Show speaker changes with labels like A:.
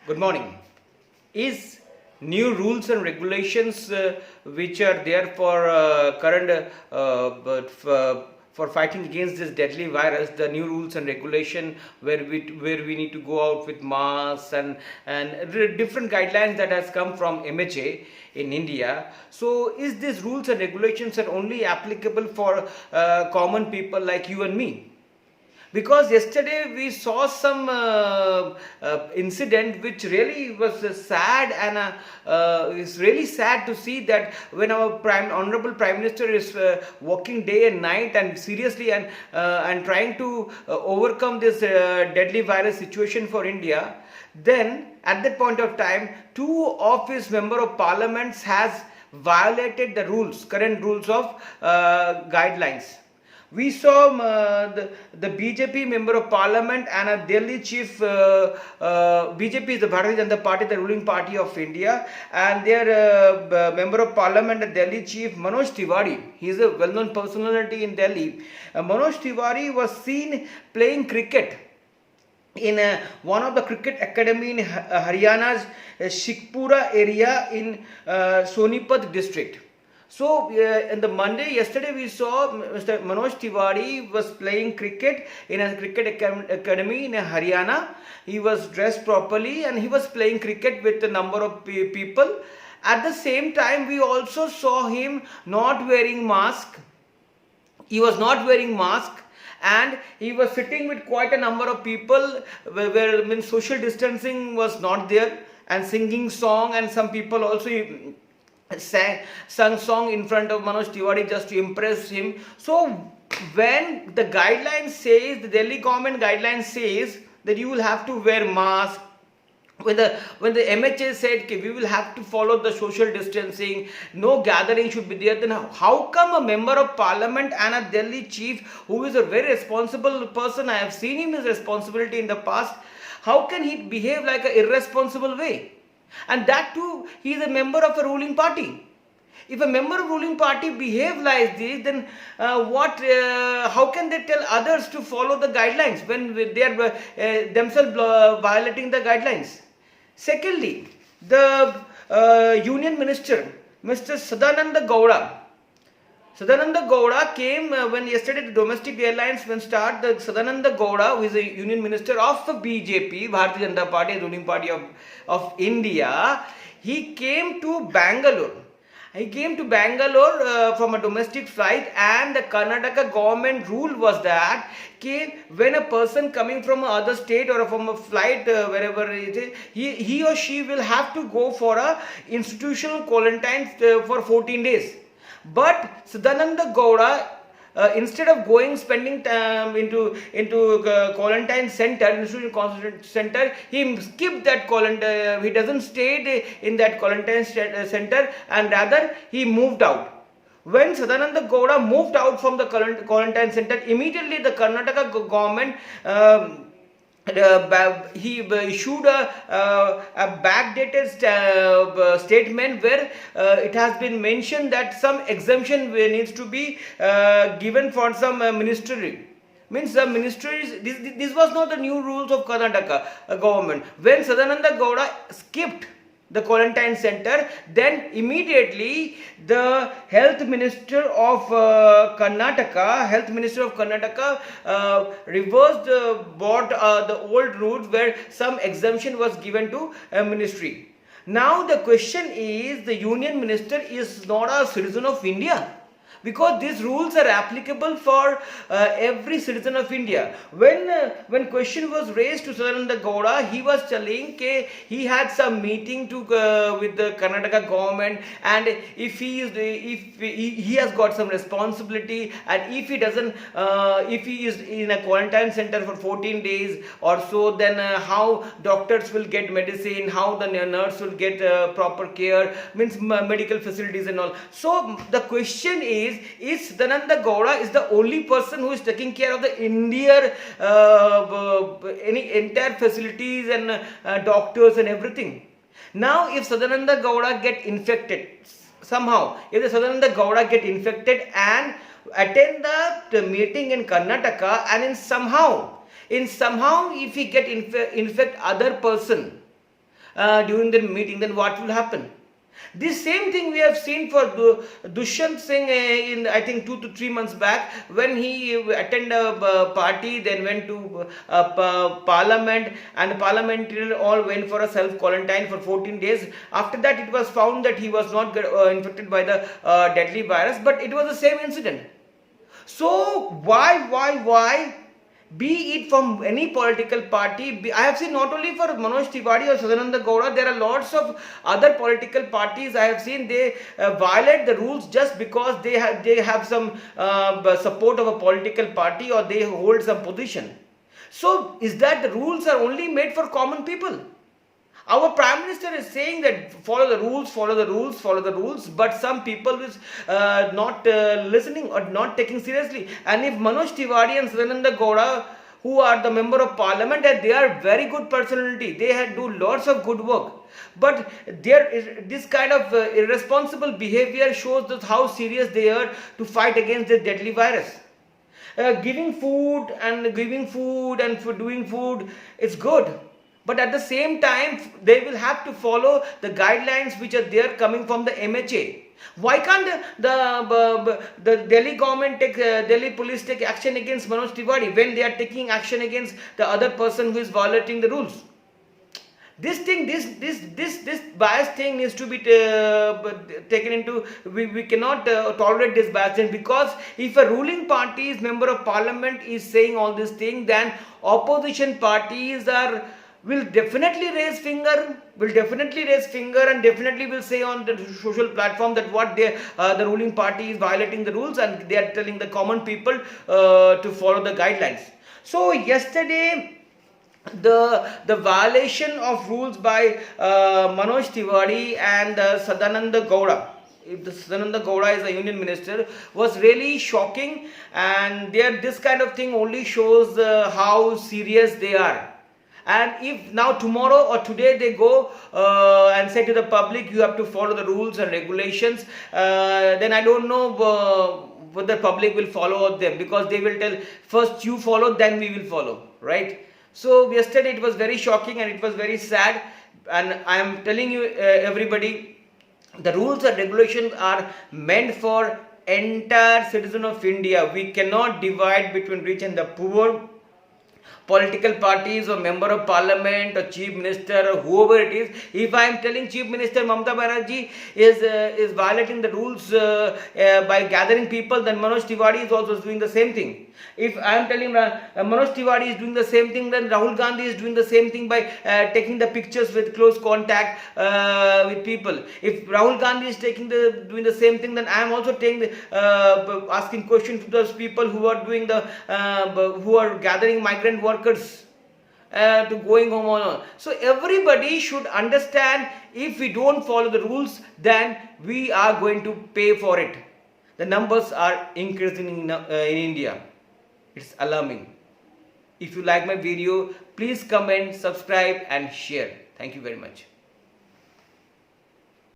A: Good morning. Is new rules and regulations which are there for current for fighting against this deadly virus, the new rules and regulation where we need to go out with masks and different guidelines that has come from MHA in India. So is these rules and regulations are only applicable for common people like you and me? Because yesterday we saw some incident which really was sad, and it's really sad to see that when our honorable prime minister is working day and night and seriously and trying to overcome this deadly virus situation for India, then at that point of time two of his member of parliaments has violated the rules, current rules of guidelines. We saw the BJP member of parliament and a Delhi chief. BJP is the Bharatiya Janata Party, the ruling party of India, and their member of parliament, the Delhi chief Manoj Tiwari. He is a well-known personality in Delhi. Manoj Tiwari was seen playing cricket in one of the cricket academy in Haryana's Sheikhpura area in Sonipat district. So, in the Monday, yesterday we saw Mr. Manoj Tiwari was playing cricket in a cricket academy in Haryana. He was dressed properly and he was playing cricket with a number of people. At the same time, we also saw him not wearing mask. He was not wearing mask, and he was sitting with quite a number of people where social distancing was not there, and singing song, and some people also sung song in front of Manoj Tiwari just to impress him. So when the guidelines says, the Delhi government guidelines says that you will have to wear mask, when the MHA said we will have to follow the social distancing, no gathering should be there, then how come a member of parliament and a Delhi chief who is a very responsible person, I have seen him his responsibility in the past, how can he behave like an irresponsible way? And that too, he is a member of a ruling party. If a member of ruling party behave like this, then how can they tell others to follow the guidelines when they are themselves violating the guidelines? Secondly, the Union Minister, Mr. Sadananda Gowda. Sadananda Gowda came when yesterday the domestic airlines when start, the Sadananda Gowda, who is a union minister of the BJP, Bharatiya Janata Party, ruling party of India, he came to Bangalore. He came to Bangalore from a domestic flight, and the Karnataka government rule was that when a person coming from another state or from a flight wherever it is, he or she will have to go for a institutional quarantine for 14 days. But Sadananda Gowda, instead of spending time into quarantine center, institutional center, he skipped that quarantine. He doesn't stay in that quarantine center, and rather he moved out. When Sadananda Gowda moved out from the quarantine center, immediately the Karnataka government he issued a backdated statement where it has been mentioned that some exemption needs to be given for some ministry. Means the ministries, this was not the new rules of Karnataka government. When Sadananda Gowda skipped the quarantine center, then immediately the health minister of Karnataka reversed the old rules where some exemption was given to a ministry. Now the question is, the union minister is not a citizen of India, because these rules are applicable for every citizen of India. When question was raised to Sadananda Gowda, he was telling he had some meeting with the Karnataka government, and if he has got some responsibility, and if he is in a quarantine center for 14 days or so, then how doctors will get medicine, how the nurse will get proper care, means medical facilities and all. So the question is Sadananda Gowda is the only person who is taking care of the entire facilities and doctors and everything. Now if Sadananda Gowda get infected somehow, if the Sadananda Gowda get infected and attend the meeting in Karnataka, and in somehow if he get infect other person, during the meeting, then what will happen? This same thing we have seen for Dushyant Singh in I think 2 to 3 months back, when he attended a party, then went to parliament, and the parliamentarians all went for a self-quarantine for 14 days. After that, it was found that he was not infected by the deadly virus, but it was the same incident. So why? Be it from any political party, I have seen not only for Manoj Tiwari or Sadananda Gowda, there are lots of other political parties I have seen they violate the rules just because they have some support of a political party or they hold some position. So is that the rules are only made for common people? Our Prime Minister is saying that follow the rules, but some people is not listening or not taking seriously. And if Manoj Tiwari and Sadananda Gowda, who are the member of parliament, and they are very good personality, they do lots of good work, but this kind of irresponsible behavior shows that how serious they are to fight against this deadly virus. Giving food and for doing food, it's good. But at the same time, they will have to follow the guidelines which are there coming from the MHA. Why can't the Delhi government Delhi police take action against Manoj Tiwari when they are taking action against the other person who is violating the rules? This bias thing needs to be taken into. We cannot tolerate this bias thing, because if a ruling party's member of parliament is saying all this thing, then opposition parties will definitely raise finger and definitely will say on the social platform that the ruling party is violating the rules, and they are telling the common people to follow the guidelines. So yesterday, the violation of rules by Manoj Tiwari and Sadananda Gowda, if the Sadananda Gowda is a union minister, was really shocking, and this kind of thing only shows how serious they are. And if now tomorrow or today they go and say to the public, you have to follow the rules and regulations, then I don't know whether the public will follow them, because they will tell first you follow, then we will follow, right? So yesterday it was very shocking and it was very sad, and I am telling you everybody, the rules and regulations are meant for entire citizen of India. We cannot divide between rich and the poor. Political parties or member of parliament or chief minister or whoever it is, if I am telling Chief Minister Mamata Banerjee is violating the rules by gathering people, then Manoj Tiwari is also doing the same thing. If I am telling Manoj Tiwari is doing the same thing, then Rahul Gandhi is doing the same thing by taking the pictures with close contact with people. If Rahul Gandhi is doing the same thing, then I am also asking questions to those people who are doing who are gathering migrant workers to going home on. So everybody should understand, if we don't follow the rules, then we are going to pay for it. The numbers are increasing in India. It's alarming. If you like my video, please comment, subscribe and share. Thank you very much.